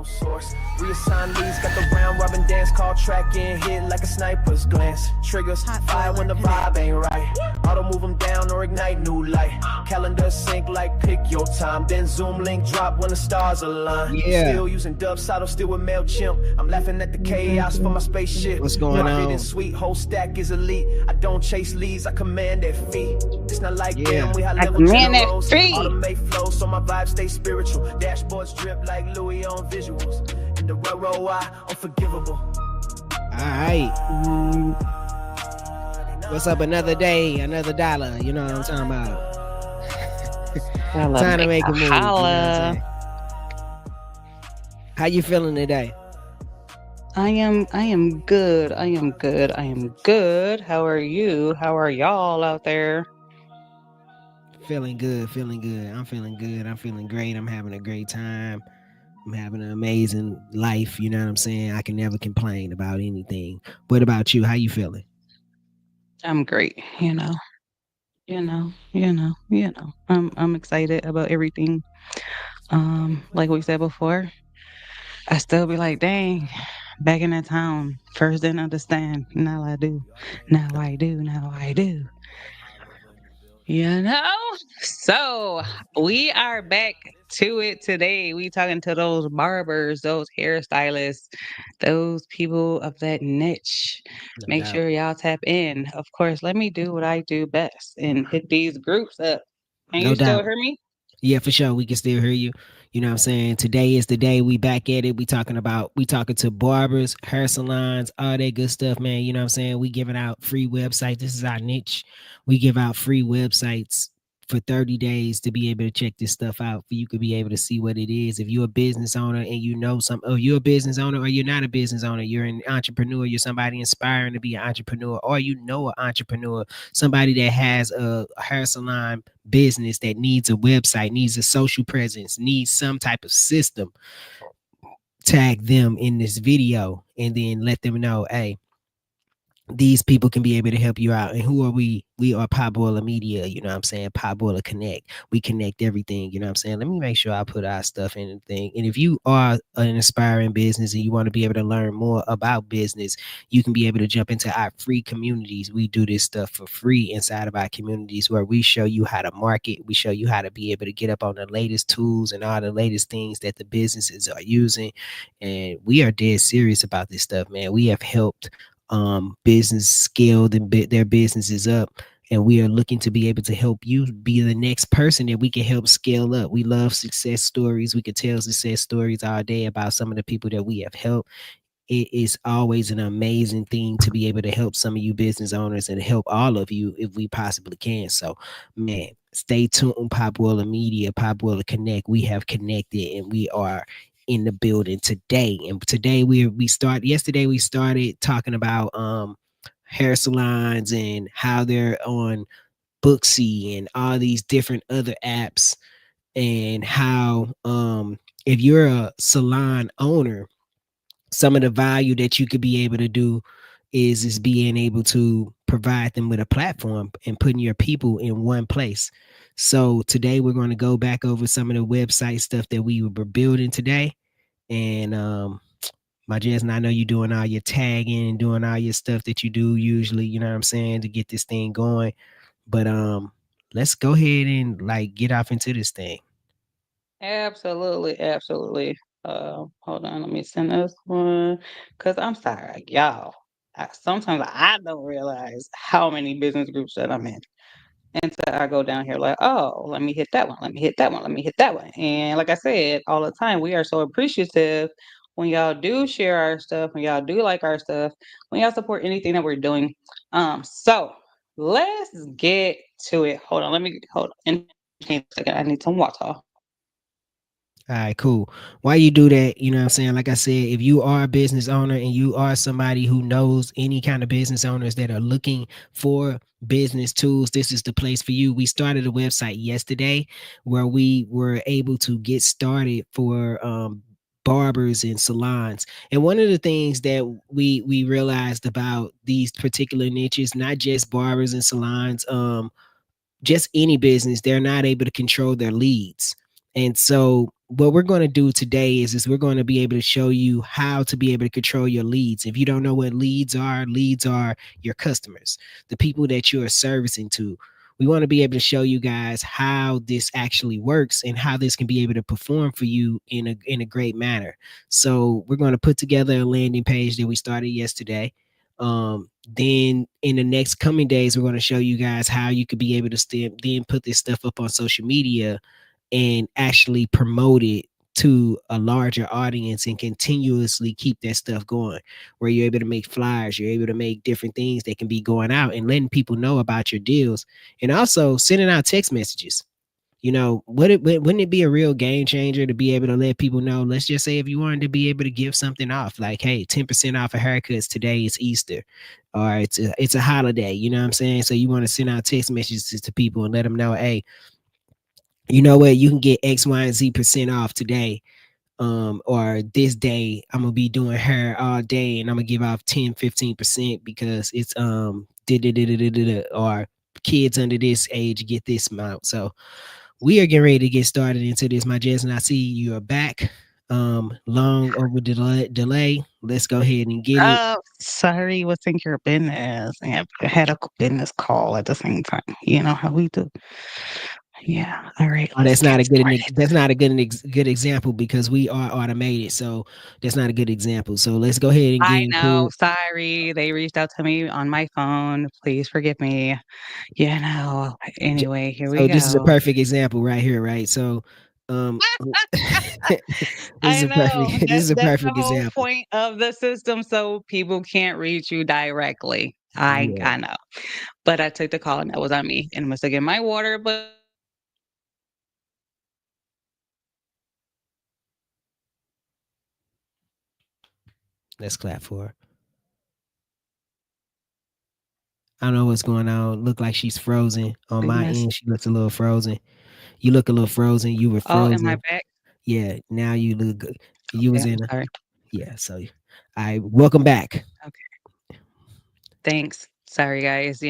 no source. Reassign leads, got the round robin dance called track in, hit like a sniper's glance. Triggers, fire when the vibe ain't right. Auto move them down or ignite new light. Calendar sync like pick your time. Then Zoom link drop when the stars align. Yeah. Still using Dub Saddle, still with MailChimp. I'm laughing at the chaos for my spaceship. What's going on? Sweet, whole stack is elite. I don't chase leads, I command that fee. It's not like them, we high level generals. Automate flow, so my vibe stay spiritual. Dashboards drip like Louis on visuals. And the ROI, unforgivable. Alright. What's up? Another day, another dollar. You know what I'm talking about. Time to make a move. You know what I'm saying? How you feeling today? I am good. I am good. How are you? How are y'all out there? Feeling good. I'm feeling good. I'm feeling great. I'm having a great time. I'm having an amazing life. You know what I'm saying? I can never complain about anything. What about you? How you feeling? I'm great. I'm excited about everything. Like we said before, I still be like, dang, back in that town. First didn't understand. Now I do. Now I do. So we are back to it today. We talking to those barbers, those hairstylists, those people of that niche. Make sure y'all tap in. Of course, let me do what I do best and hit these groups up. Can you still hear me? Yeah, for sure. We can still hear you. You know what I'm saying? Today is the day. We back at it. We talking to barbers, hair salons, all that good stuff, man. You know what I'm saying? We giving out free websites. This is our niche. We give out free websites for 30 days to be able to check this stuff out. For you could be able to see what it is. If you're a business owner and you know you're a business owner or you're not a business owner, you're an entrepreneur, you're somebody inspiring to be an entrepreneur, or you know an entrepreneur, somebody that has a hair salon business that needs a website, needs a social presence, needs some type of system, tag them in this video and then let them know, hey, these people can be able to help you out. And who are we? We are Potboiler Media, you know what I'm saying? Potboiler Connect. We connect everything, you know what I'm saying? Let me make sure I put our stuff in the thing. And if you are an aspiring business and you want to be able to learn more about business, you can be able to jump into our free communities. We do this stuff for free inside of our communities where we show you how to market. We show you how to be able to get up on the latest tools and all the latest things that the businesses are using. And we are dead serious about this stuff, man. We have helped business scaled and their businesses up, and we are looking to be able to help you be the next person that we can help scale up. We love success stories. We could tell success stories all day about some of the people that we have helped. It is always an amazing thing to be able to help some of you business owners and help all of you if we possibly can. So, man, stay tuned. Potboiler Media, Potboiler Connect. We have connected and we are in the building today. And today yesterday we started talking about hair salons and how they're on Booksy and all these different other apps, and how if you're a salon owner, some of the value that you could be able to do is being able to provide them with a platform and putting your people in one place. So today we're going to go back over some of the website stuff that we were building today. And my Jasmine, I know you doing all your tagging and doing all your stuff that you do usually, you know what I'm saying, to get this thing going. But let's go ahead and like get off into this thing. Absolutely. Hold on, let me send this one. Cause I'm sorry, y'all. Sometimes I don't realize how many business groups that I'm in. Until I go down here like, oh, let me hit that one, let me hit that one, let me hit that one. And like I said, all the time, we are so appreciative when y'all do share our stuff, when y'all do like our stuff, when y'all support anything that we're doing. So let's get to it. Hold on. In a second. I need some water. All right, cool. Why you do that, you know what I'm saying? Like I said, if you are a business owner and you are somebody who knows any kind of business owners that are looking for business tools, this is the place for you. We started a website yesterday where we were able to get started for barbers and salons. And one of the things that we realized about these particular niches, not just barbers and salons, just any business, they're not able to control their leads. And so what we're going to do today is we're going to be able to show you how to be able to control your leads. If you don't know what leads are your customers, the people that you are servicing to. We want to be able to show you guys how this actually works and how this can be able to perform for you in a great manner. So we're going to put together a landing page that we started yesterday. Then in the next coming days, we're going to show you guys how you could be able to then put this stuff up on social media and actually promote it to a larger audience and continuously keep that stuff going, where you're able to make flyers, you're able to make different things that can be going out and letting people know about your deals, and also sending out text messages. You know, wouldn't it be a real game changer to be able to let people know? Let's just say if you wanted to be able to give something off, like, hey, 10% off of haircuts today, it's Easter, or it's a holiday. You know what I'm saying? So you want to send out text messages to people and let them know, hey, you know what, you can get X, Y, and Z percent off today. Or this day I'm gonna be doing hair all day and I'm gonna give off 10-15% because it's or kids under this age get this amount. So we are getting ready to get started into this, my Jess, and I see you are back. Long over delay. Let's go ahead and get it. Sorry, what's in your business? I had a business call at the same time. You know how we do. Yeah. All right. Oh, Let's that's get not a good started. that's not a good example because we are automated. So that's not a good example. So let's go ahead and get I into know. it. Sorry. They reached out to me on my phone. Please forgive me. You know. J- Anyway, here we So this is a go. perfect example right here, right? So um this is I a perfect know. this is a That's the perfect whole example. point of the system, so people can't reach you directly. Yeah, I know. But I took the call and that was on me. And I must have get my water, but let's clap for her. I don't know what's going on. Look like she's frozen. On my business. end, she looks a little frozen. You look a little frozen. You were Oh, am I frozen. back? Yeah, now you look good. You Okay, was I'm in a sorry. yeah, so I welcome back. Okay. Thanks. Sorry guys,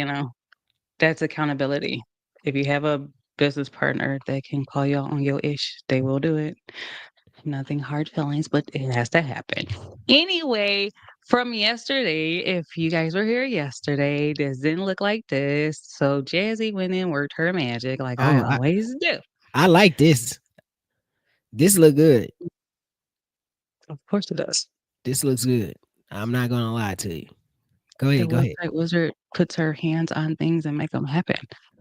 that's accountability. If you have a business partner that can call you out on your ish, they will do it. Nothing hard feelings, but it has to happen. Anyway, from yesterday, if you guys were here yesterday, this didn't look like this. So Jazzy went and worked her magic like I Oh, always do. I like this. This look good. Of course it does. This looks good. I'm not gonna lie to you. The Go ahead. website wizard puts her hands on things and make them happen.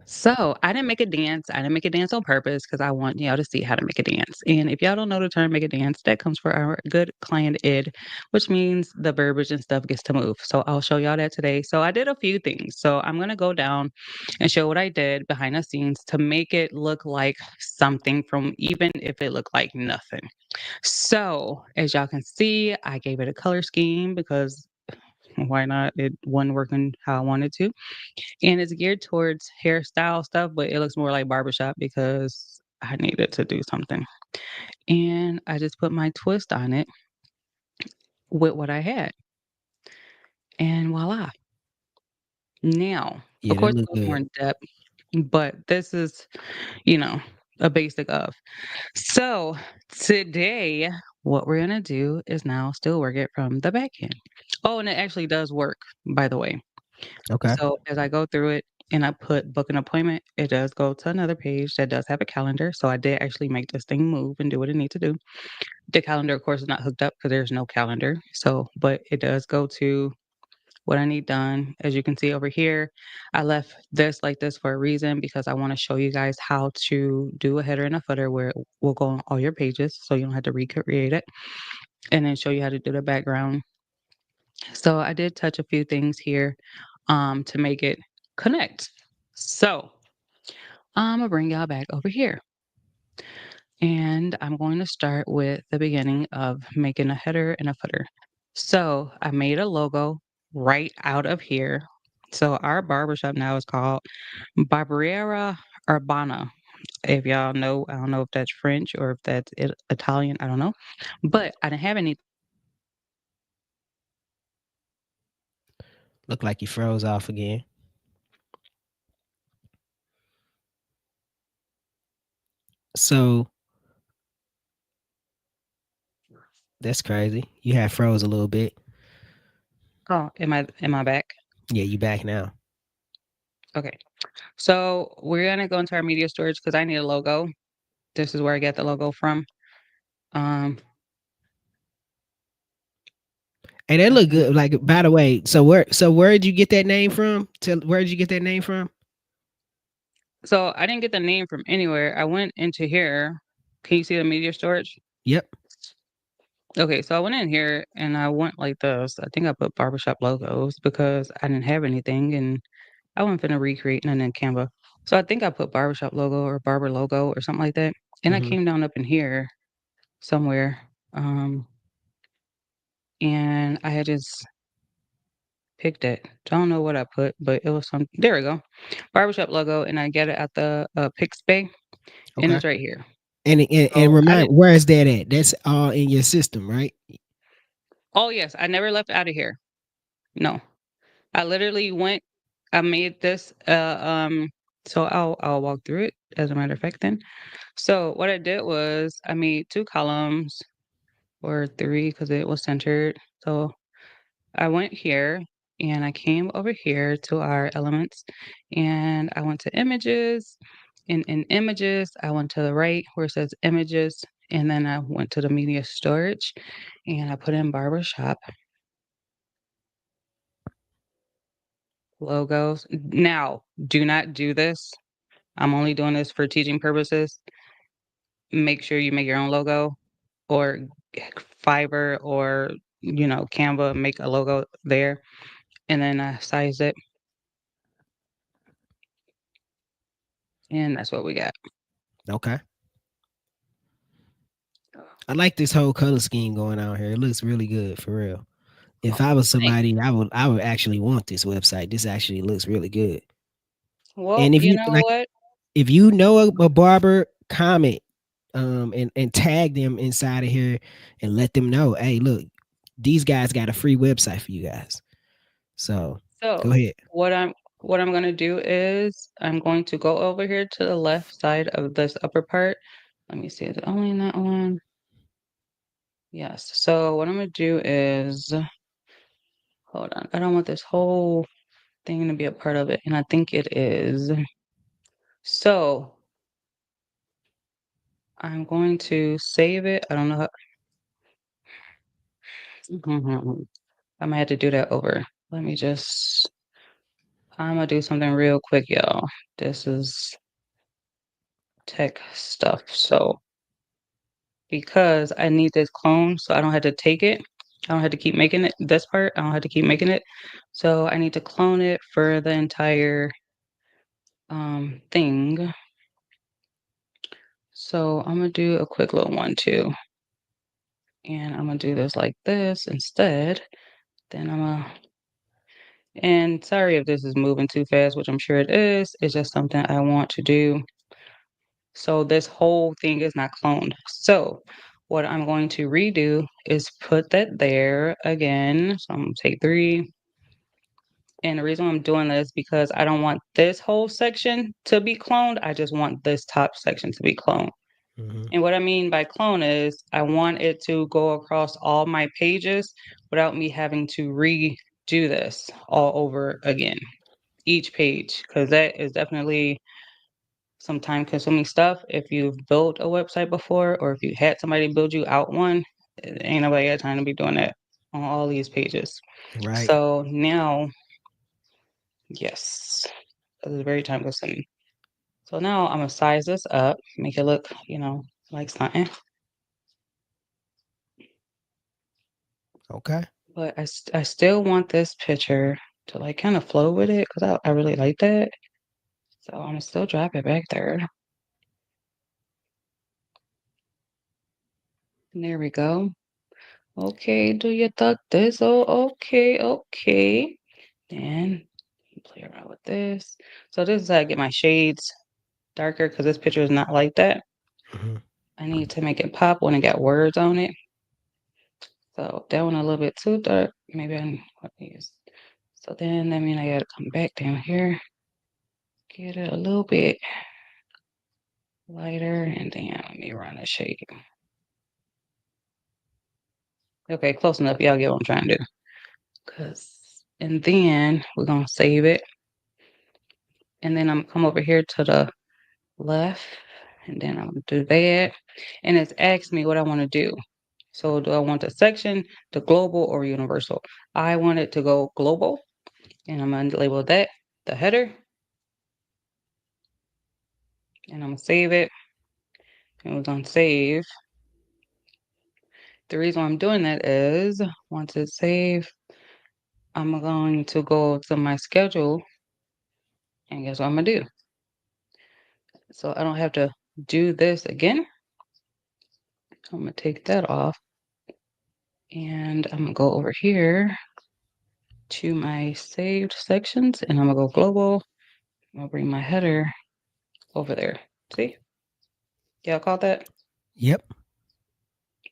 So I didn't make a dance. I didn't make a dance on purpose because I want y'all to see how to make a dance. And if y'all don't know the term make a dance, that comes for our good client Ed, which means the verbiage and stuff gets to move. So I'll show y'all that today. So I did a few things. So I'm gonna go down and show what I did behind the scenes to make it look like something from even if it looked like nothing. So as y'all can see, I gave it a color scheme because why not? It wasn't working how I wanted to. And it's geared towards hairstyle stuff, but it looks more like barbershop because I needed to do something. And I just put my twist on it with what I had. And voila. Now, of Yeah, that course, it look goes more good. in depth, but this is, you know, a basic of. So today, what we're going to do is now still work it from the back end. Oh, and it actually does work, by the way. Okay. So as I go through it and I put book an appointment, it does go to another page that does have a calendar. So I did actually make this thing move and do what it needs to do. The calendar, of course, is not hooked up because there's no calendar. So, but it does go to what I need done. As you can see over here, I left this like this for a reason because I want to show you guys how to do a header and a footer where it will go on all your pages so you don't have to recreate it, and then show you how to do the background. So I did touch a few things here to make it connect. So I'm gonna bring y'all back over here. And I'm going to start with the beginning of making a header and a footer. So I made a logo right out of here. So our barbershop now is called Barbera Urbana. If y'all know, I don't know if that's French or if that's Italian, I don't know. But I didn't have any. Look like you froze off again. So That's crazy. You have froze a little bit. Oh, am I back? Yeah, you back now. Okay. So we're gonna go into our media storage because I need a logo. This is where I get the logo from. Um, Hey, that that's look gonna good. Like, by the way, so where did you get that name from? Tell where did you get that name from? so I didn't get the name from anywhere. I went into here. Can you see the media storage? Yep. Okay, so I went in here and I went like this. I think I put barbershop logos because I didn't have anything and I wasn't finna recreate none in Canva. So I think I put barbershop logo or barber logo or something like that. And I Hmm. came down up in here somewhere. And I had just picked it. I don't know what I put, but it was some there we go. Barbershop logo and I get it at the Pixpay and Okay. it's right here. And So I remind did where is that at? That's all in your system, right? oh yes, I never left out of here. No. I literally went I made this so I'll walk through it as a matter of fact then. So what I did was I made two columns or three because it was centered. So I went here and I came over here to our elements and I went to images. In images, I went to the right where it says images and then I went to the media storage and I put in barbershop logos. Now, do not do this. I'm only doing this for teaching purposes. Make sure you make your own logo or Fiverr or Canva, make a logo there and then size it and that's what we got. Okay. I like this whole color scheme going on here. It looks really good for real. If I was Thanks. somebody, I would actually want this website. This actually looks really good. Well, And if you you know like, what? if you know a barber, comment and tag them inside of here and let them know, hey, look, these guys got a free website for you guys. So go So ahead. what I'm gonna do is I'm going to go over here to the left side of this upper part. Let me see, is it only in that one? Yes. So what I'm gonna do is hold on. I don't want this whole thing to be a part of it, and I think it is. So I'm going to save it. I don't know how I might have to do that over. Let me just I'm gonna do something real quick, y'all. This is tech stuff. So because I need this clone so I don't have to take it. I don't have to keep making it this part. I don't have to keep making it. So I need to clone it for the entire thing. So I'm gonna do a quick little one too. And I'm gonna do this like this instead. Then I'm gonna and sorry if this is moving too fast, which I'm sure it is. It's just something I want to do. So this whole thing is not cloned. So what I'm going to redo is put that there again. So I'm gonna take 3. And the reason I'm doing this because I don't want this whole section to be cloned. I just want this top section to be cloned. Hmm. And what I mean by clone is I want it to go across all my pages without me having to redo this all over again, each page, because that is definitely some time consuming stuff. If you've built a website before or if you had somebody build you out one, ain't nobody got time to be doing that on all these pages. Right. So now, yes, this is very time consuming. So now I'm gonna size this up, make it look, like something. Okay. But I still want this picture to like kind of flow with it because I really like that. So I'm gonna still drop it back there. And there we go. Okay, do you thought this? Oh, okay, okay. Then play around with this. So this is how I get my shades darker because this picture is not like that. Hmm. I need to make it pop when it got words on it. So that one a little bit too dark. Maybe I what use. So then that means I gotta come back down here, get it a little bit lighter, and then let me run a shade. Okay, close enough. Y'all get what I'm trying to do. And then we're gonna save it. And then I'm gonna come over here to the left, and then I'm gonna do that. And it's asked me what I want to do. So do I want the section, the global, or universal? I want it to go global, and I'm gonna label that the header, and I'm gonna save it. And we're gonna save. The reason why I'm doing that is once it's saved, I'm going to go to my schedule, and guess what I'm gonna do? So I don't have to do this again. I'm gonna take that off, and I'm gonna go over here to my saved sections, and I'm gonna go global. I'm gonna bring my header over there. See? Y'all caught that? Yep.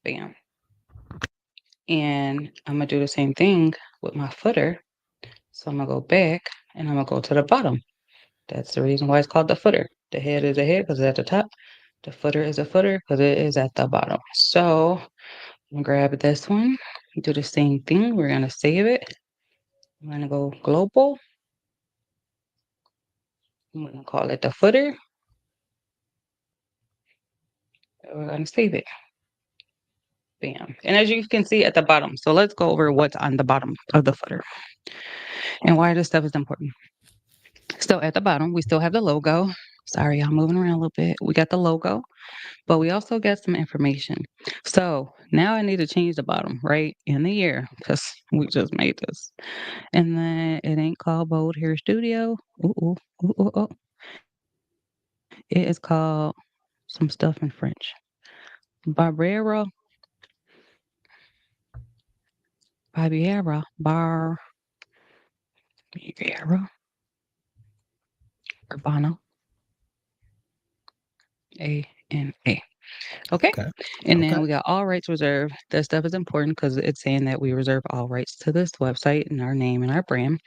Bam. And I'm gonna do the same thing with my footer. So I'm gonna go back and I'm gonna go to the bottom. That's the reason why it's called the footer. The head is the head because it's at the top. The footer is a footer because it is at the bottom. So I'm gonna grab this one, do the same thing. We're gonna save it. I'm gonna go global. I'm gonna call it the footer. We're gonna save it. Bam. And as you can see at the bottom, so let's go over what's on the bottom of the footer and why this stuff is important. So at the bottom, we still have the logo. Sorry, I'm moving around a little bit. We got the logo, but we also got some information. So now I need to change the bottom, right? In the year, because we just made this. And then it ain't called Bold Hair Studio. Ooh, ooh, ooh, ooh, ooh. It is called some stuff in French. Barbera, Barbiera, Barbiera, Urbano, ANA. Okay. Okay. And then Okay. we got all rights reserved. That stuff is important because it's saying that we reserve all rights to this website and our name and our brand.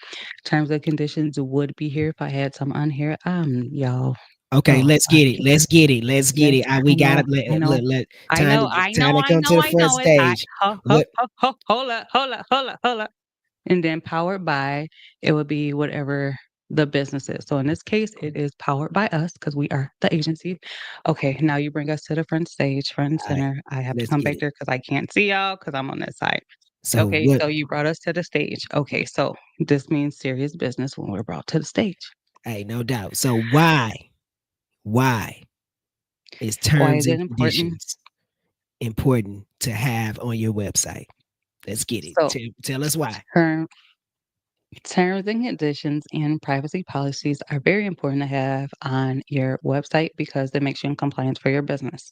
Terms and conditions would be here if I had some on here. Y'all. Okay, Oh, let's get it. Let's get it. Let's get yes, it. We I got know, it. I know, I Time know, to I know, I come to know, the I front know it. stage. What? Hold up, hold up, hold up, hold up. And then powered by, it would be whatever the business is. So in this case, it is powered by us because we are the agency. Okay, now you bring us to the front stage, front and All right, center. I have to let's come get back it. there because I can't see y'all because I'm on this side. So Okay, what? so you brought us to the stage. Okay, so this means serious business when we're brought to the stage. Hey, no doubt. So why is Why terms is it and important? conditions important to have on your website? Let's get it. So Tell us why. term, terms and conditions and privacy policies are very important to have on your website because it makes you in compliance for your business.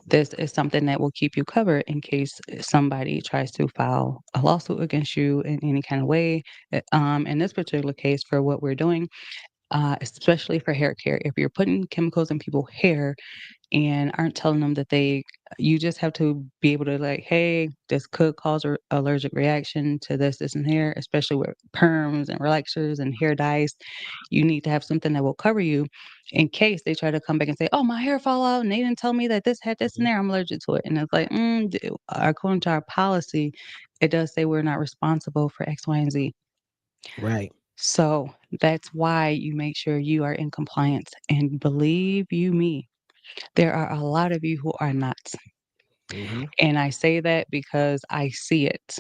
This is something that will keep you covered in case somebody tries to file a lawsuit against you in any kind of way. In this particular case, for what we're doing, especially for hair care, if you're putting chemicals in people's hair, and aren't telling them that you just have to be able to like, hey, this could cause a allergic reaction to this and here, especially with perms and relaxers and hair dyes. You need to have something that will cover you in case they try to come back and say, oh, my hair fall out and they didn't tell me that this had this in Mhm. there, I'm allergic to it. And it's like, according to our policy, it does say we're not responsible for X, Y, and Z. Right. So that's why you make sure you are in compliance. And believe you me, there are a lot of you who are not. Hmm. And I say that because I see it.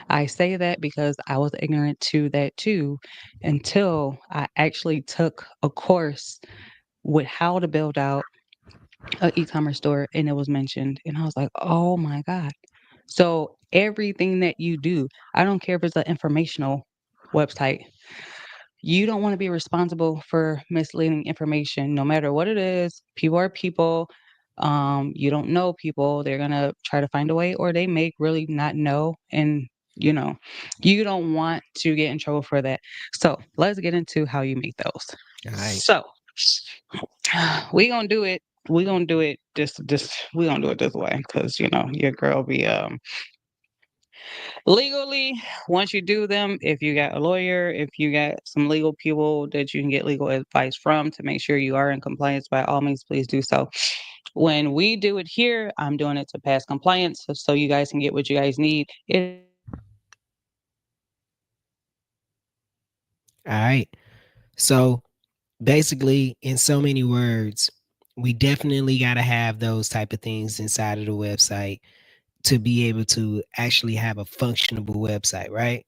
I say that because I was ignorant to that too until I actually took a course with how to build out an e-commerce store and it was mentioned. And I was like, oh my God. So everything that you do, I don't care if it's an informational website, you don't want to be responsible for misleading information, no matter what it is. People are people. You don't know people. They're gonna try to find a way, or they may really not know. And you know, you don't want to get in trouble for that. So let's get into how you make those. All right. So we gonna do it. We gonna do it this. We gonna do it this way because your girl be legally, once you do them, if you got a lawyer, if you got some legal people that you can get legal advice from to make sure you are in compliance, by all means, please do so. when we do it here, I'm doing it to pass compliance so you guys can get what you guys need. It is not a business All right. So basically, in so many words, we definitely got to have those type of things inside of the website to be able to actually have a functionable website, right?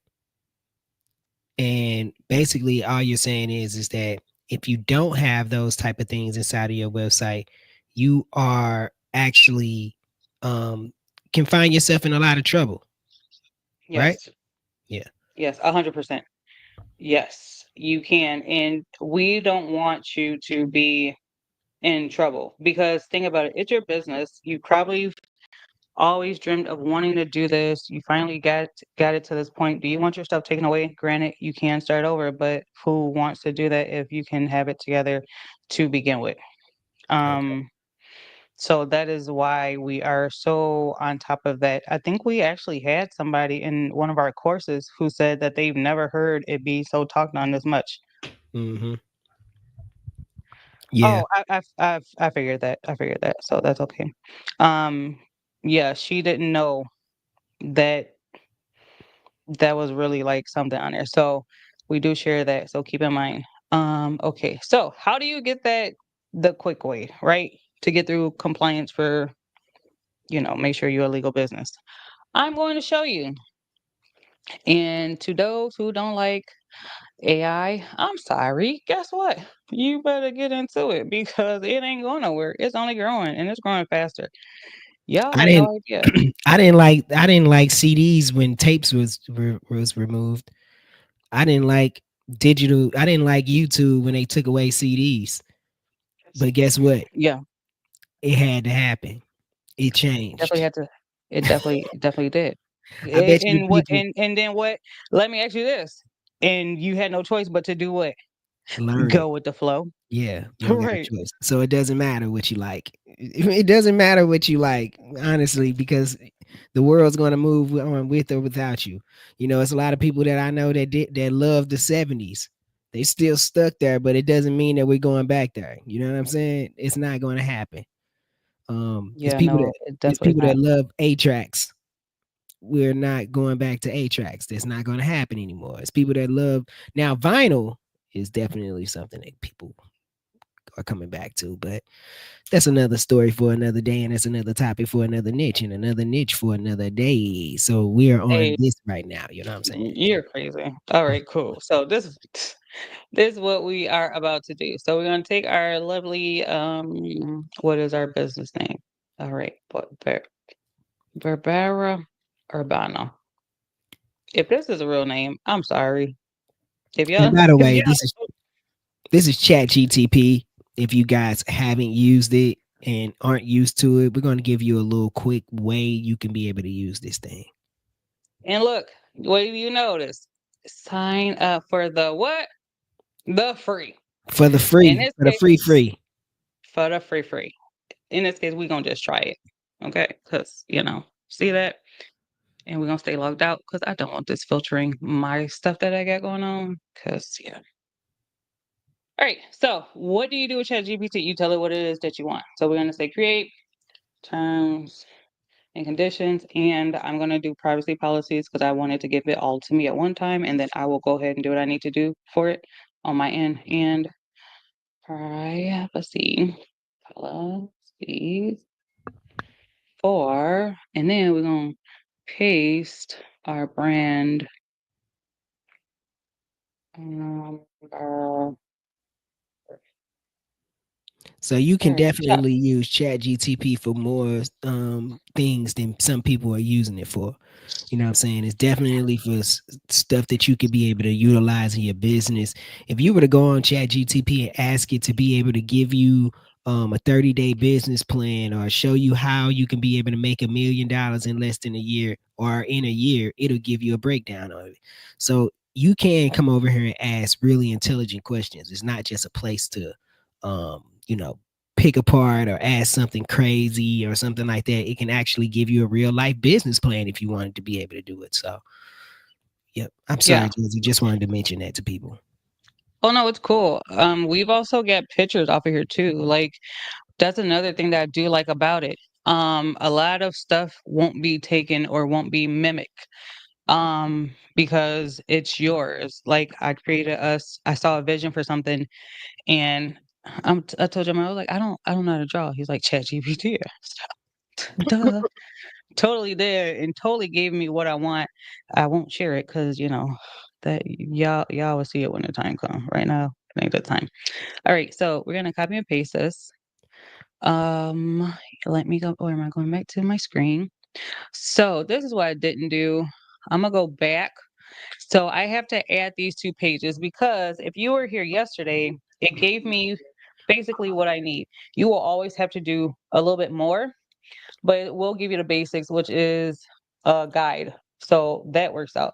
And basically, all you're saying is that if you don't have those type of things inside of your website, you are actually um, can find yourself in a lot of trouble, right? yes, Yeah. yes, 100%. Yes, you can. And we don't want you to be in trouble because think about it, it's your business. You probably always dreamed of wanting to do this. You finally got it to this point. Do you want your stuff taken away? Granted, you can start over, but who wants to do that if you can have it together to begin with? Okay. Um, so that is why we are so on top of that. I think we actually had somebody in one of our courses who said that they've never heard it be so talked on this much. Mm-hmm. Yeah. Oh, I figured that. I figured that. So that's okay. Um, yeah, she didn't know that that was really like something on there. So we do share that. So keep in mind. Okay. So how do you get that the quick way, right? To get through compliance for, make sure you're a legal business. I'm going to show you. And to those who don't like AI, I'm sorry. Guess what? You better get into it because it ain't going nowhere. It's only growing and it's growing faster. Y'all I have didn't no idea. I didn't like CDs when tapes was removed. I didn't like digital. I didn't like YouTube when they took away CDs. But guess what? Yeah, It had to happen. It definitely changed. had to. It definitely did. I bet you the And what? people And then what? Let me ask you this. And you had no choice but to do what? learn it. Go with the flow. Yeah, you don't got a Right. choice. So it doesn't matter what you like. It doesn't matter what you like, honestly, because the world's going to move on with or without you. It's a lot of people that I know that love the 70s. They still stuck there, but it doesn't mean that we're going back there. You know what I'm saying? It's not going to happen. It's Yeah. people No, that it it's definitely people not. that love A tracks. We're not going back to A tracks. That's not going to happen anymore. It's people that love now vinyl is definitely something that people are coming back to, but that's another story for another day, and that's another topic for another niche, and another niche for another day. So we are on Hey, this right now. You know what I'm saying? you're crazy. All right, cool. So this is this is what we are about to do. So we're gonna take our lovely what is our business name? All right, Barbara Urbana. If this is a real name, I'm sorry. If And y'all by the if way, y'all this is Chat GTP. If you guys haven't used it and aren't used to it, we're going to give you a little quick way you can be able to use this thing and look, what do you notice? Sign up for the what? The free. for the In free, this for the case, free. for the free. In this case, we're gonna just try it. Okay? Because, see that? And we're gonna stay logged out because I don't want this filtering my stuff that I got going on. Cause yeah. All right. So what do you do with ChatGPT? You tell it what it is that you want. So we're gonna say create terms and conditions, and I'm gonna do privacy policies because I wanted to give it all to me at one time, and then I will go ahead and do what I need to do for it on my end. And privacy policies for, and then we're gonna paste our brand. Um, uh, So you all can right, chop. definitely use Chat GTP for more things than some people are using it for. You know what I'm saying? It's definitely for stuff that you could be able to utilize in your business. If you were to go on Chat GTP and ask it to be able to give you a 30-day business plan or show you how you can be able to make $1 million in less than a year or in a year, it'll give you a breakdown of it. So you can come over here and ask really intelligent questions. It's not just a place to pick apart or ask something crazy or something like that. It can actually give you a real life business plan if you wanted to be able to do it. So, yep. I'm sorry, Yeah. Joseph. Just wanted to mention that to people. Oh no, it's cool. We've also got pictures off of here too. Like That's another thing that I do like about it. A lot of stuff won't be taken or won't be mimicked because it's yours. Like I saw a vision for something, and I told him, I was like, I don't know how to draw. He's like, Chat GPT. Duh. Totally did, and totally gave me what I want. I won't share it because that y'all will see it when the time comes. Right now, it ain't the time. All right, so we're gonna copy and paste this. Um, Let me go. Or am I going back to my screen? So this is what I didn't do. I'm gonna go back. So I have to add these 2 pages because if you were here yesterday, it gave me basically what I need. You will always have to do a little bit more, but it will give you the basics, which is a guide. So that works out.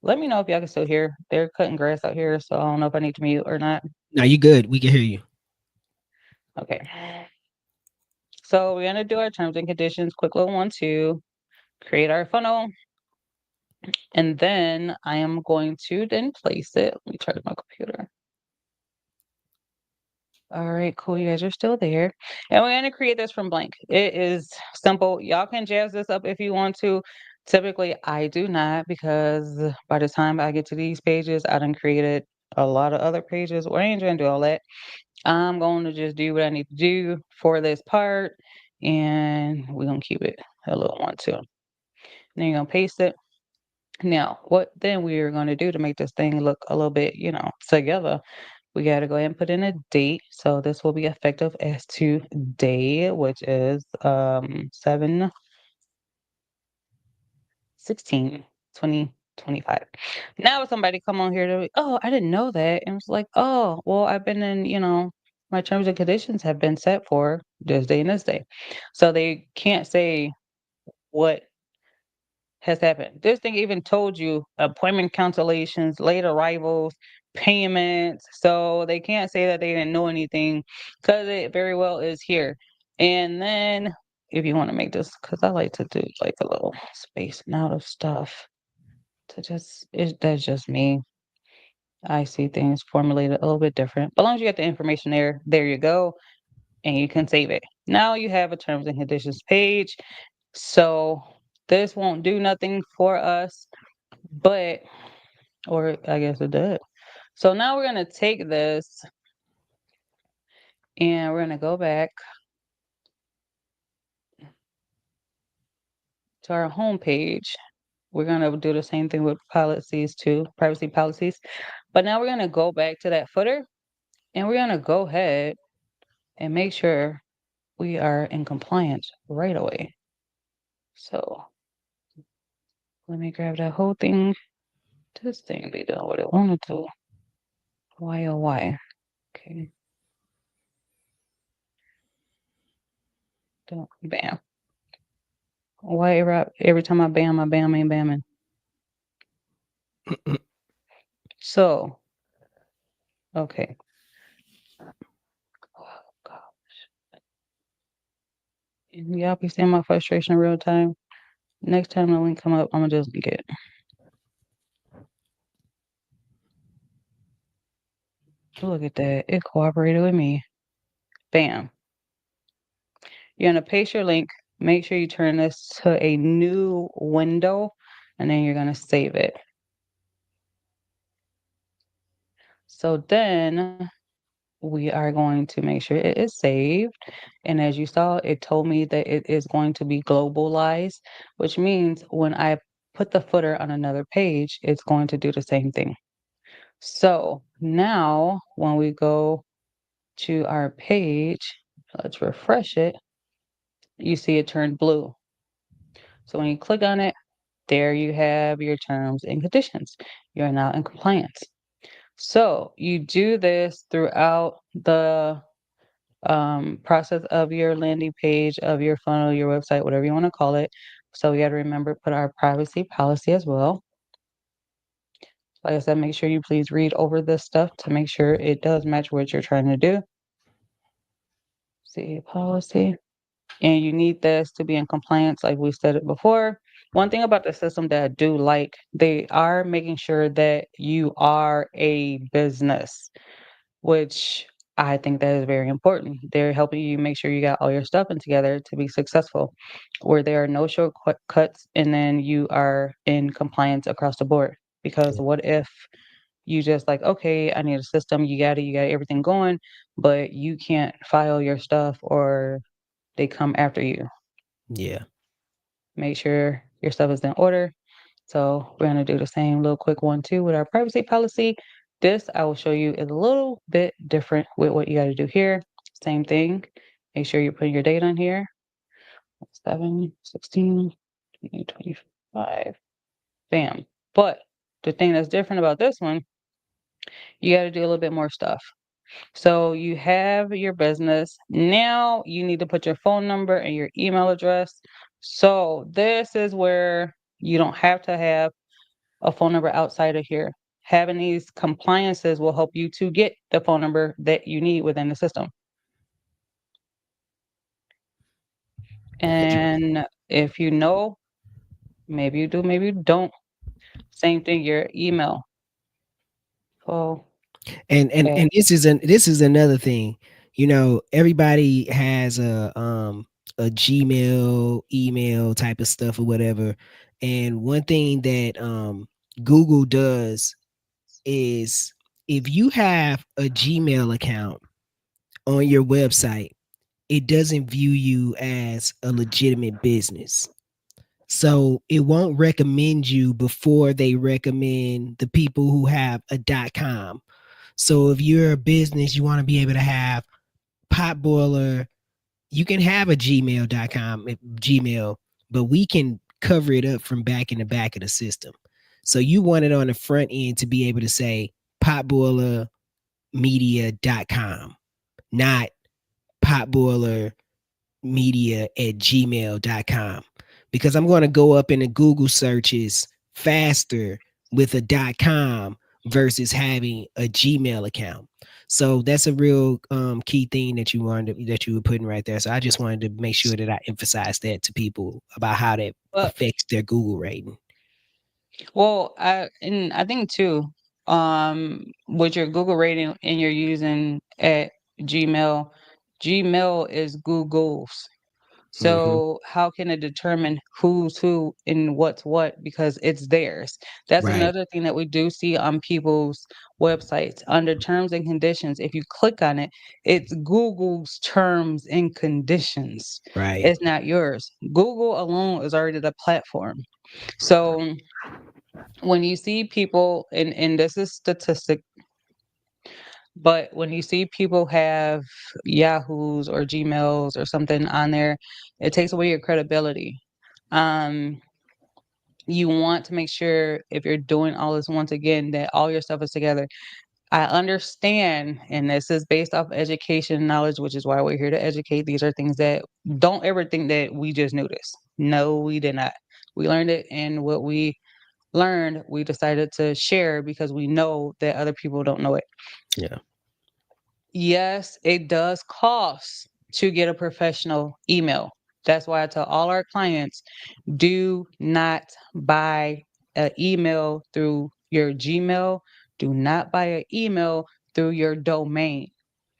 Let me know if y'all can still hear. They're cutting grass out here, so I don't know if I need to mute or not. Now you good. We can hear you. Okay. So we're gonna do our terms and conditions, quick little 1, 2, create our funnel, and then I am going to then place it. Let me charge my computer. All right, cool. You guys are still there. And we're going to create this from blank. It is simple. Y'all can jazz this up if you want to. Typically, I do not because by the time I get to these pages, I done created a lot of other pages. Well, I ain't trying to do all that. I'm going to just do what I need to do for this part. And we're going to keep it a little 1, 2. Then you're going to paste it. Now, what then we are going to do to make this thing look a little bit, together, we got to go ahead and put in a date. So this will be effective as today, which is 7 16 2025. Now if somebody come on here to, oh, I didn't know that. And it's like, oh, well, I've been in, my terms and conditions have been set for this day and this day. So they can't say what has happened. This thing even told you appointment cancellations, late arrivals, payments. So they can't say that they didn't know anything because it very well is here. And then if you want to make this, because I like to do like a little spacing out of stuff to that's just me. I see things formulated a little bit different. But as long as you get the information there you go, and you can save it. Now you have a terms and conditions page. So this won't do nothing for us, but, or I guess it did. So now we're going to take this and we're going to go back to our home page. We're going to do the same thing with policies too, privacy policies. But now we're going to go back to that footer and we're going to go ahead and make sure we are in compliance right away. So let me grab that whole thing. This thing be doing what it wanted to. Why, oh, why? Okay. Bam. Why every time I bam, ain't bamming. So, okay. Oh, gosh. And y'all be seeing my frustration in real time. Next time the link come up, I'm gonna just link it. Look at that. It cooperated with me. Bam. You're gonna paste your link. Make sure you turn this to a new window, and then you're gonna save it. So then we are going to make sure it is saved. And as you saw, it told me that it is going to be globalized, which means when I put the footer on another page, it's going to do the same thing. So now when we go to our page, let's refresh it, you see it turned blue. So when you click on it, there you have your terms and conditions. You're now in compliance. So you do this throughout the process of your landing page, of your funnel, your website, whatever you want to call it. So we got to remember put our privacy policy as well. Like I said, make sure you please read over this stuff to make sure it does match what you're trying to do. See policy. And you need this to be in compliance, like we said it before. One thing about the system that I do like, they are making sure that you are a business, which I think that is very important. They're helping you make sure you got all your stuff in together to be successful, where there are no shortcuts, and then you are in compliance across the board. Because what if you just like, okay, I need a system, you got everything going, but you can't file your stuff or they come after you. Yeah. Make sure your stuff is in order. So we're gonna do the same little quick one too with our privacy policy. This I will show you is a little bit different with what you gotta do here. Same thing. Make sure you put your date on here. 7, 16, 20, 25. Bam. But the thing that's different about this one, you gotta do a little bit more stuff. So you have your business. Now you need to put your phone number and your email address. So this is where you don't have to have a phone number outside of here. Having these compliances will help you to get the phone number that you need within the system. Gotcha. And if you know, maybe you do, maybe you don't. Same thing, your email. Oh, okay. And this is another thing. You know, everybody has a Gmail email type of stuff or whatever. And one thing that Google does is if you have a Gmail account on your website, it doesn't view you as a legitimate business. So it won't recommend you before they recommend the people who have a .com. So if you're a business, you want to be able to have Potboiler, you can have a gmail.com, Gmail, but we can cover it up from back in the back of the system. So you want it on the front end to be able to say potboilermedia.com, not potboiler media@gmail.com, because I'm going to go up in the Google searches faster with a .com versus having a Gmail account. So that's a real key thing that that you were putting right there. So I just wanted to make sure that I emphasize that to people about how that But affects their Google rating. well, I think too, with your Google rating and you're using at Gmail, Gmail is Google's. Hmm. So how can it determine who's who and what's what? Because it's theirs. That's Right, another thing that we do see on people's websites. Under terms and conditions, if you click on it, it's Google's terms and conditions. right. It's not yours. Google alone is already the platform. So when you see people, and this is statistic, but when you see people have Yahoos or Gmails or something on there, it takes away your credibility. Um, you want to make sure if you're doing all this once again that all your stuff is together. I understand, and this is based off education and knowledge, which is why we're here to educate. These are things that don't ever think that we just knew this. No, we did not. We learned it, and what we learned, we decided to share because we know that other people don't know it. Yeah. Yes, it does cost to get a professional email. That's why I tell all our clients, do not buy an email through your Gmail. Do not buy an email through your domain.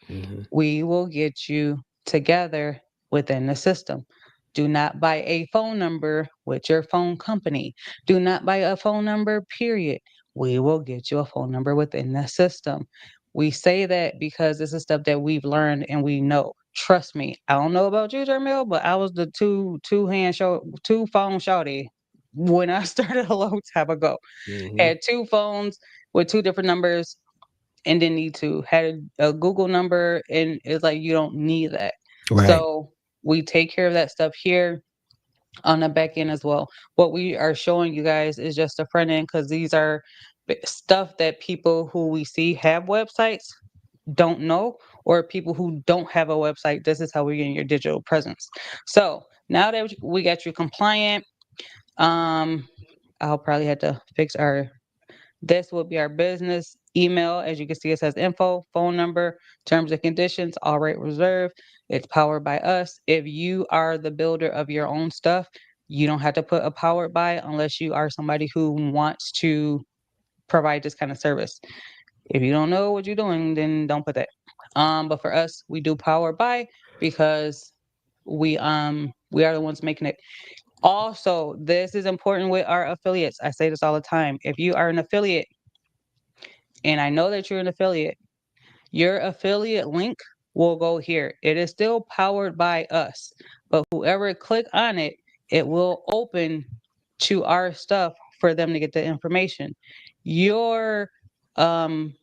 Hmm. We will get you together within the system. Do not buy a phone number with your phone company. Do not buy a phone number, period. We will get you a phone number within the system. We say that because this is stuff that we've learned and we know. Trust me, I don't know about you, Jermel, but I was the two phone shorty when I started a long time ago. Hmm. Had two phones with two different numbers and didn't need to. Had a Google number, and it's like you don't need that. Right. So we take care of that stuff here on the back end as well. What we are showing you guys is just the front end because these are stuff that people who we see have websites don't know, or people who don't have a website. This is how we're getting your digital presence. So now that we got you compliant, um, I'll probably have to fix our this will be our business email. As you can see, it says info, phone number, terms and conditions, all right reserved. It's powered by us. If you are the builder of your own stuff, you don't have to put a powered by unless you are somebody who wants to provide this kind of service. If you don't know what you're doing, then don't put that. But for us, we do power by because we are the ones making it. Also, this is important with our affiliates. I say this all the time. If you are an affiliate, and I know that you're an affiliate, your affiliate link will go here. It is still powered by us, but whoever click on it, it will open to our stuff for them to get the information. Your um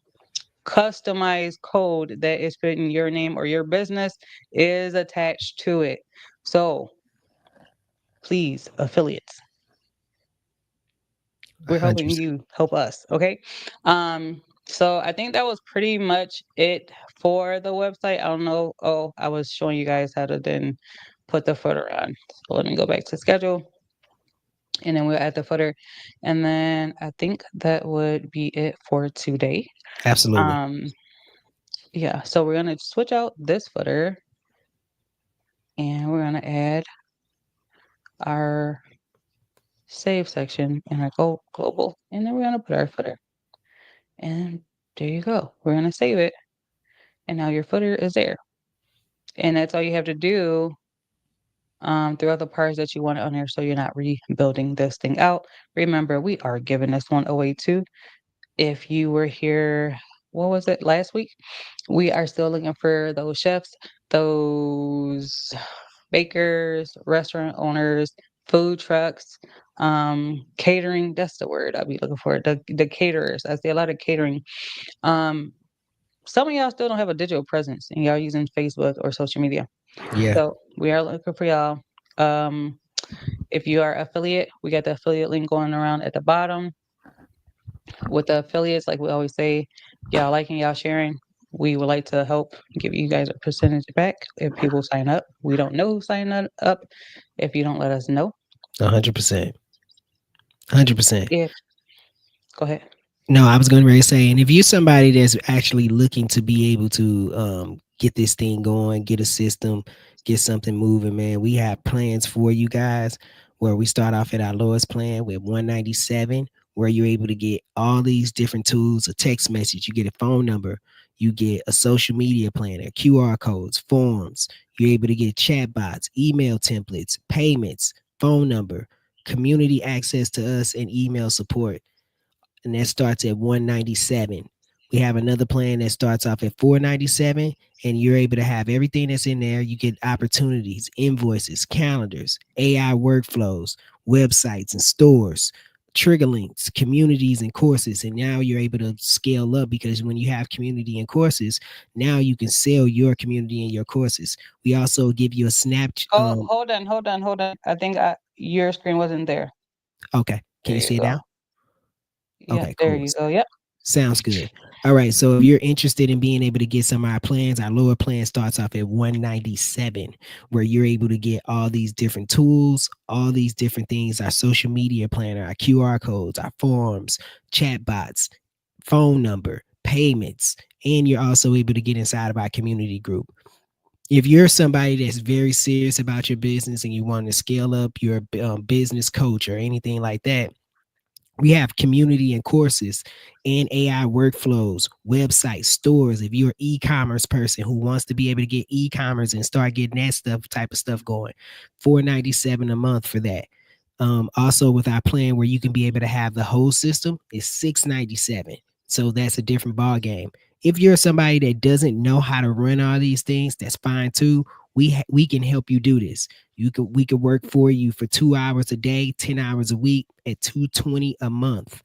customized code that is putting your name or your business is attached to it. So please, affiliates, we're helping 100%. you help us. Okay. So I think that was pretty much it for the website. I don't know. Oh, I was showing you guys how to then put the footer on. So let me go back to schedule, and then we'll add the footer. And then I think that would be it for today. Absolutely. Um, yeah, so we're gonna switch out this footer and we're gonna add our save section in our global, and then we're gonna put our footer. And there you go. We're gonna save it, and now your footer is there. And that's all you have to do throughout the parts that you want on there, so you're not rebuilding this thing out. Remember, we are giving this one away too. If you were here, what was it, last week? We are still looking for those chefs, those bakers, restaurant owners, food trucks, catering. That's the word I'll be looking for. The caterers. I see a lot of catering. Um, some of y'all still don't have a digital presence and y'all using Facebook or social media. Yeah. So we are looking for y'all. Um, if you are affiliate, we got the affiliate link going around at the bottom. With the affiliates, like we always say, y'all liking, y'all sharing. We would like to help give you guys a percentage back if people sign up. We don't know who signed up if you don't let us know. 100%. 100%. If Go ahead. No, I was going to say, and if you're somebody that's actually looking to be able to get this thing going, get a system, get something moving, man, we have plans for you guys where we start off at our lowest plan with 197, where you're able to get all these different tools, a text message, you get a phone number, you get a social media planner, QR codes, forms, you're able to get chat bots, email templates, payments, phone number, community access to us, and email support, and that starts at 197. We have another plan that starts off at 497, and you're able to have everything that's in there. You get opportunities, invoices, calendars, AI workflows, websites and stores, trigger links, communities and courses. And now you're able to scale up because when you have community and courses, now you can sell your community and your courses. We also give you a snap. Oh, hold on. I think your screen wasn't there. Okay, can There you you see it go. now? Yeah, Okay, there cool. you go. Yep. Sounds good. All right. So if you're interested in being able to get some of our plans, our lower plan starts off at 197, where you're able to get all these different tools, all these different things, our social media planner, our QR codes, our forms, chat bots, phone number, payments, and you're also able to get inside of our community group. If you're somebody that's very serious about your business and you want to scale up your business coach or anything like that, we have community and courses and AI workflows, websites, stores. If you're an e-commerce person who wants to be able to get e-commerce and start getting that stuff type of stuff going, 497 a month for that. Also with our plan where you can be able to have the whole system is 697. So that's a different ball game. If you're somebody that doesn't know how to run all these things, that's fine too. We can help you do this. We could work for you for 2 hours a day, 10 hours a week at 220 a month.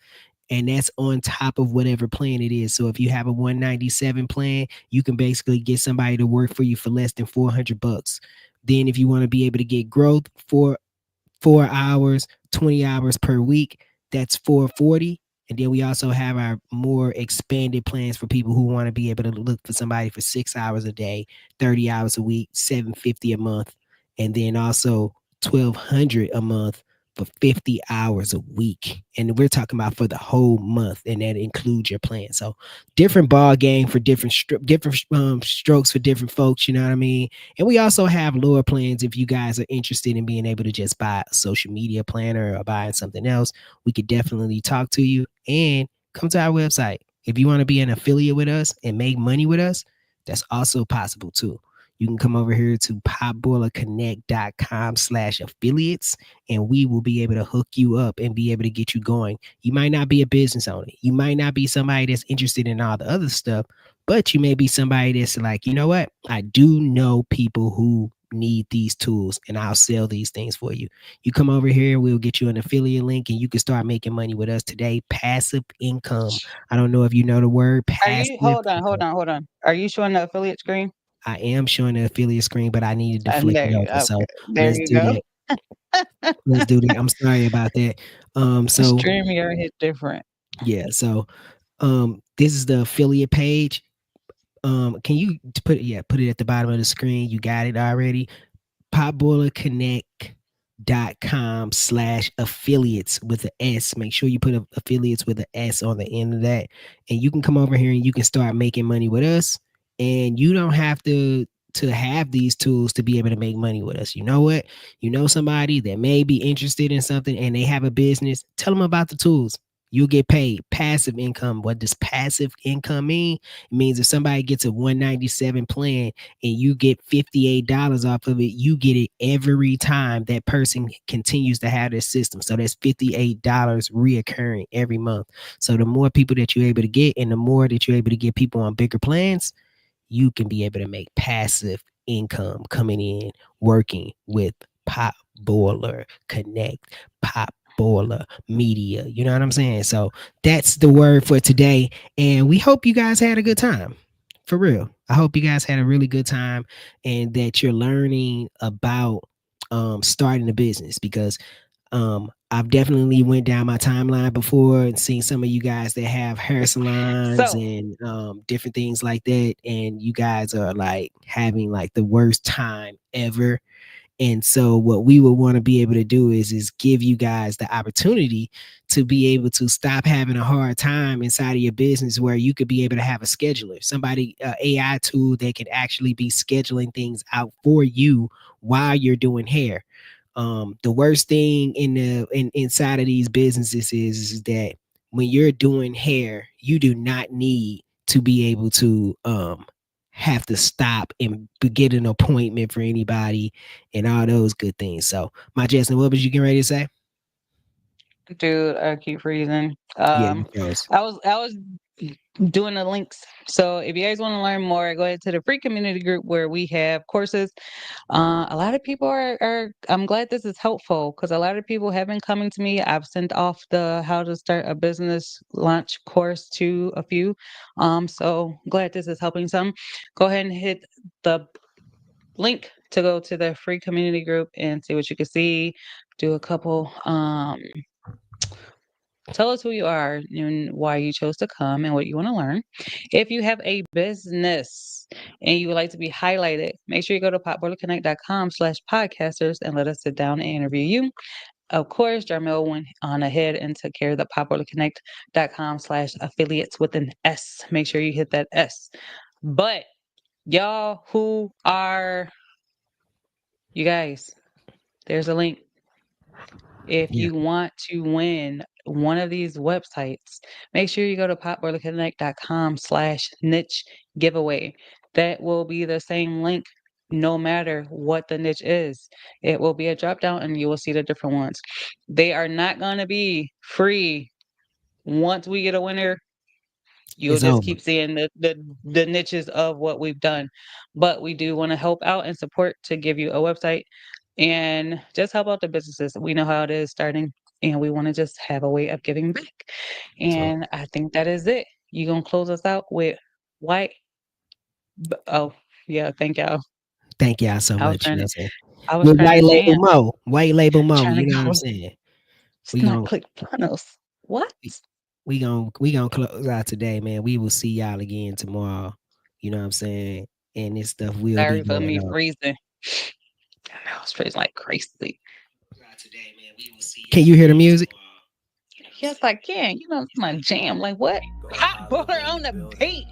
And that's on top of whatever plan it is. So if you have a 197 plan, you can basically get somebody to work for you for less than $400. Then if you want to be able to get growth for 4 hours, 20 hours per week, that's 440. And then we also have our more expanded plans for people who want to be able to look for somebody for 6 hours a day, 30 hours a week, 750 a month, and then also 1200 a month for 50 hours a week. And we're talking about for the whole month, and that includes your plan. So different ball game for different strokes for different folks, you know what I mean? And we also have lower plans if you guys are interested in being able to just buy a social media planner or buying something else. We could definitely talk to you and come to our website. If you want to be an affiliate with us and make money with us, That's also possible too. You can come over here to potboilerconnect.com/affiliates, and we will be able to hook you up and be able to get you going. You might not be a business owner. You might not be somebody that's interested in all the other stuff, but you may be somebody that's like, you know what? I do know people who need these tools and I'll sell these things for you. You come over here, we'll get you an affiliate link and you can start making money with us today. Passive income. I don't know if you know the word Are you passive income. hold on. Are you showing the affiliate screen? I am showing the affiliate screen, but I needed to And flick there it you over. okay. So There let's you do go. that. Let's do that. I'm sorry about that. So StreamYard hit different. yeah, so this is the affiliate page. Can you put it at the bottom of the screen? You got it already. potboilerconnect.com/affiliates with an S. Make sure you put affiliates with an S on the end of that. And you can come over here and you can start making money with us. And you don't have to have these tools to be able to make money with us. You know what? You know somebody that may be interested in something and they have a business, tell them about the tools. You'll get paid passive income. What does passive income mean? It means if somebody gets a 197 plan and you get $58 off of it, you get it every time that person continues to have this system. So that's $58 reoccurring every month. So the more people that you're able to get and the more that you're able to get people on bigger plans, you can be able to make passive income coming in working with Pop Boiler Connect, Pop Boiler Media. You know what I'm saying? So that's the word for today. And we hope you guys had a good time. For real. I hope you guys had a really good time and that you're learning about starting a business because I've definitely went down my timeline before and seen some of you guys that have hair salons So and different things like that, and you guys are like having like the worst time ever. And so what we would want to be able to do is give you guys the opportunity to be able to stop having a hard time inside of your business where you could be able to have a scheduler, somebody AI tool that could actually be scheduling things out for you while you're doing hair. The worst thing inside of these businesses is that when you're doing hair, you do not need to be able to have to stop and get an appointment for anybody and all those good things. So, my Justin, what was you getting ready to say? dude, I keep freezing. Yeah, you froze. I was doing the links. So if you guys want to learn more, go ahead to the free community group where we have courses. A lot of people are I'm glad this is helpful because a lot of people have been coming to me. I've sent off the how to start a business launch course to a few. So glad this is helping some. Go ahead and hit the link to go to the free community group and see what you can see. Do a couple tell us who you are and why you chose to come and what you want to learn. If you have a business and you would like to be highlighted, make sure you go to potboilerconnect.com/podcasters and let us sit down and interview you. Of course, Jarmel went on ahead and took care of the potboilerconnect.com/affiliates with an S. Make sure you hit that S. But y'all who are, you guys, there's a link. If Yeah. you want to win one of these websites, make sure you go to potboilerconnect.com/niche giveaway. That will be the same link no matter what the niche is. It will be a drop down and you will see the different ones. They are not going to be free. Once we get a winner, you'll It's just over. keep seeing the niches of what we've done. But we do want to help out and support to give you a website and just help out the businesses. We know how it is starting, and we want to just have a way of giving back. So And I think that is it. You gonna close us out with white? Oh, yeah. Thank y'all. thank y'all so I was much. You trying know what to, I'm saying? I was With trying to white label jam, Mo. White label Mo. trying to You know what I'm go. saying? It's We not gonna click funnels. What? we gonna close out today, man. We will see y'all again tomorrow. You know what I'm saying? And this stuff will be Sorry for going me on. freezing. I was freezing like crazy. Can you hear the music? Yes, I can. You know, it's my jam. Like what? Hot butter on the beat.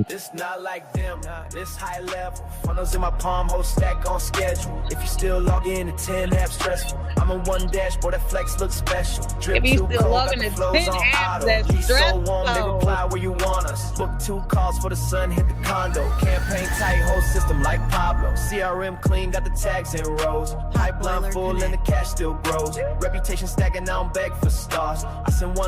This not like them, this high level. Funnels in my palm, whole stack on schedule. If you still log in at 10 apps stressful. I'm on one dashboard, that flex looks special. Drip If you too still cold, logging got the at flows 10 on apps, auto. that's Lease so warm, they stressful. reply where you want us. Book 2 calls for the sun, hit the condo. Campaign tight, whole system like Pablo. CRM clean, got the tags in rows. Pipeline full and the cash still grows. Reputation stacking, now I'm back for stars. I send one